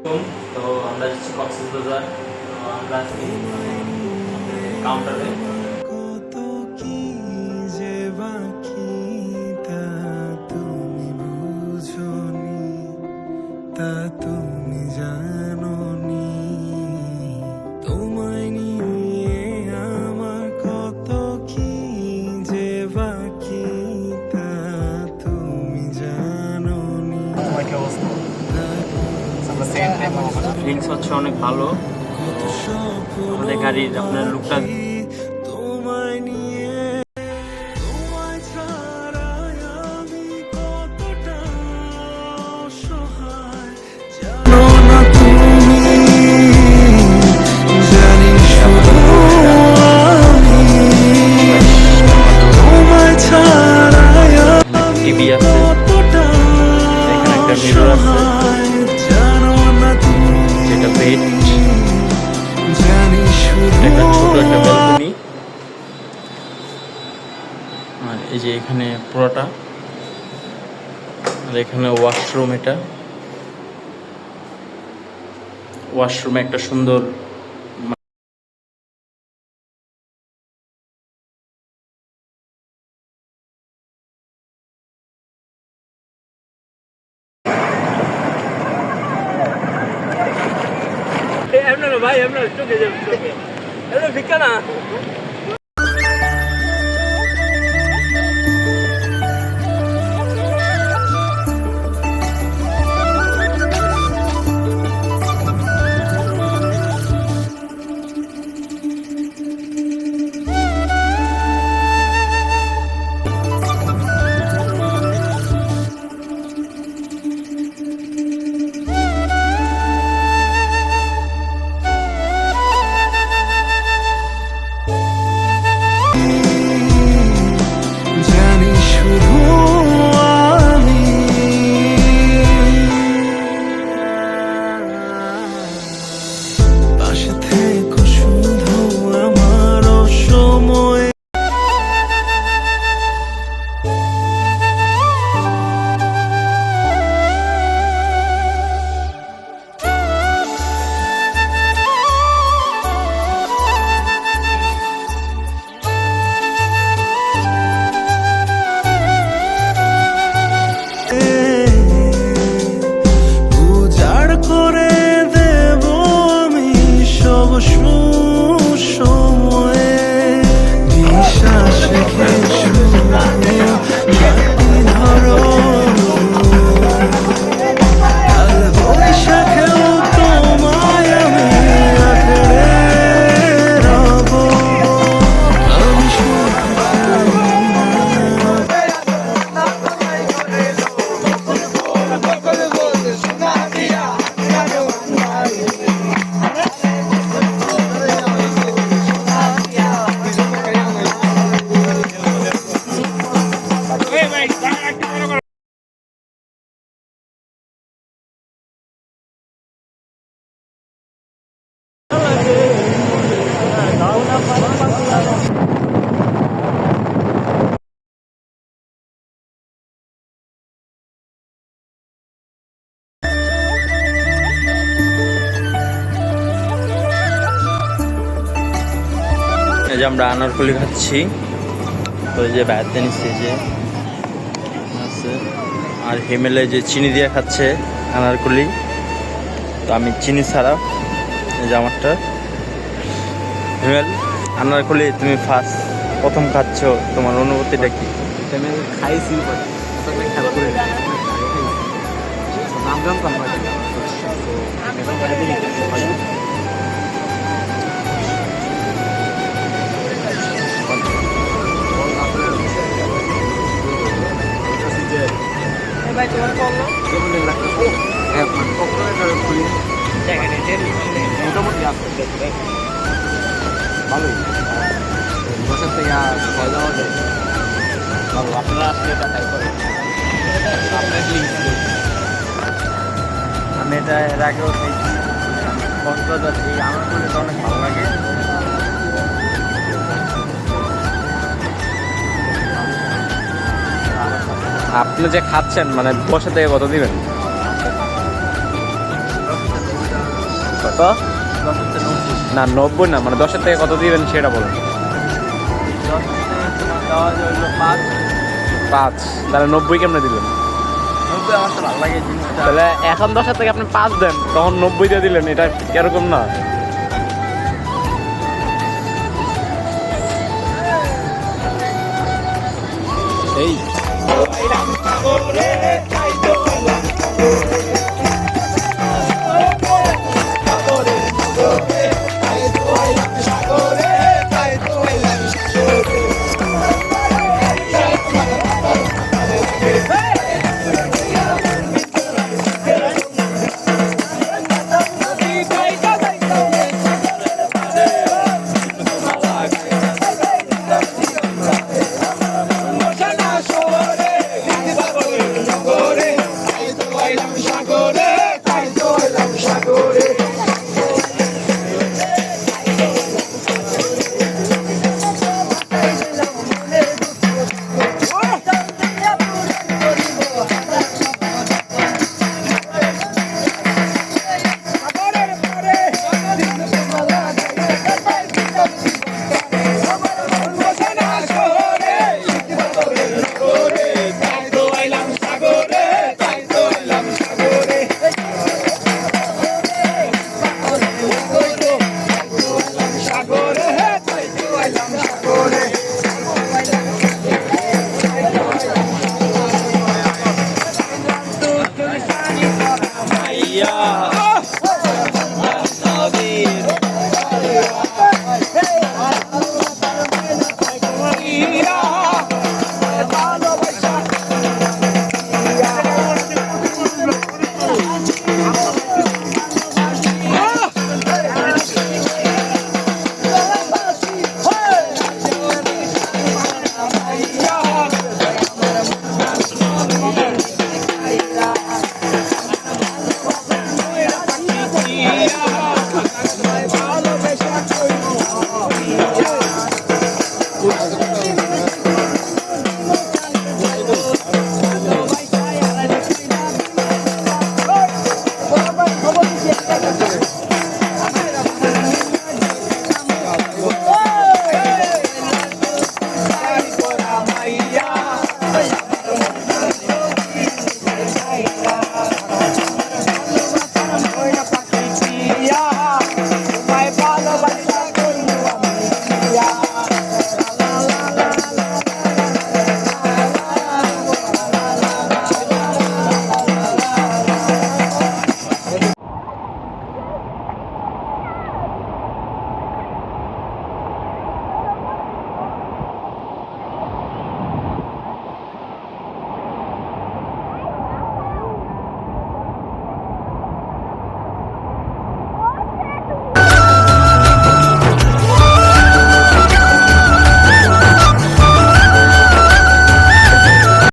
তো আমরা যাচ্ছি কক্সবাজার। আমরা আছি কাউন্টারে। কত কি যে বাকি তা তুমি বুঝনি, তা তুমি জানোনি। তোমায় নিয়ে আমার কত কি যে বাকি তা তুমি জানোনি। তোমার কি অবস্থা? ফিলিংস হচ্ছে অনেক ভালো। আমাদের গাড়ির আপনার লুকটা তোমায় নিয়ে তোমায় ছাড়াই আমি কতটা অসহায় জানো না তুমি, জানি শুধু আমি তোমায় ছাড়াই আমি টিভি আছে, কতটা এখানে একটা মিরর আছে, অসহায় জানো না তুমি, যেটা বেড, জানি শুধু একটা ছোট একটা ব্যালকনি। আর এই যে এখানে পুরোটা, আর এখানে ওয়াশরুম। এটা ওয়াশরুমে একটা সুন্দর ভাই আমরা চোখে যাবো, চোখে ভিক্ষা না। জানি শুধু আমি পাশে থেকো শুধু আমার অসময়ে। উজাড় করে দেব আমি সব সময়ে, বিশ্বাস রেখে শুধু বাকি ধরো। কাল বৈশাখেও তোমায় আমি আঁকড়ে রব, আমি শুধু এই যে আমরা আনারকলি খাচ্ছি। তো এই যে ব্যাট নিচ্ছে যে আছে, আর হিমেলে যে চিনি দিয়ে খাচ্ছে আনারকলি। তো আমি চিনি ছাড়া। এই যে আমারটা হিমেল আনারকলি তুমি প্রথম খাচ্ছ, তোমার অনুভূতিটা কি? খাইছি খেলা করে নাম জানতাম না। ভাই তোমার বললো মোটামুটি আসতে ভালোই বছর থেকে ভয় যাওয়া যায়। ভালো আপনারা আসলে এটা ট্রাই করেন। আমি এটা এর আগেও খাইছি, কক্সবাজার এই আনারকলিটা অনেক ভালো লাগে। আপনি যে খাচ্ছেন মানে বসে থেকে কত দিবেন? কত? 10 না 90 না, মানে 10-এর থেকে কত দিবেন সেটা বলুন। 5। 5, তাহলে 90 কেমনে দিলেন? 90 আমার তো ভালো লাগে জিনিসটা। তাহলে এখন 10-এর থেকে আপনি 5 দেন, তখন 90 দিয়ে দিলেন, এটা এরকম না? এই ইয়া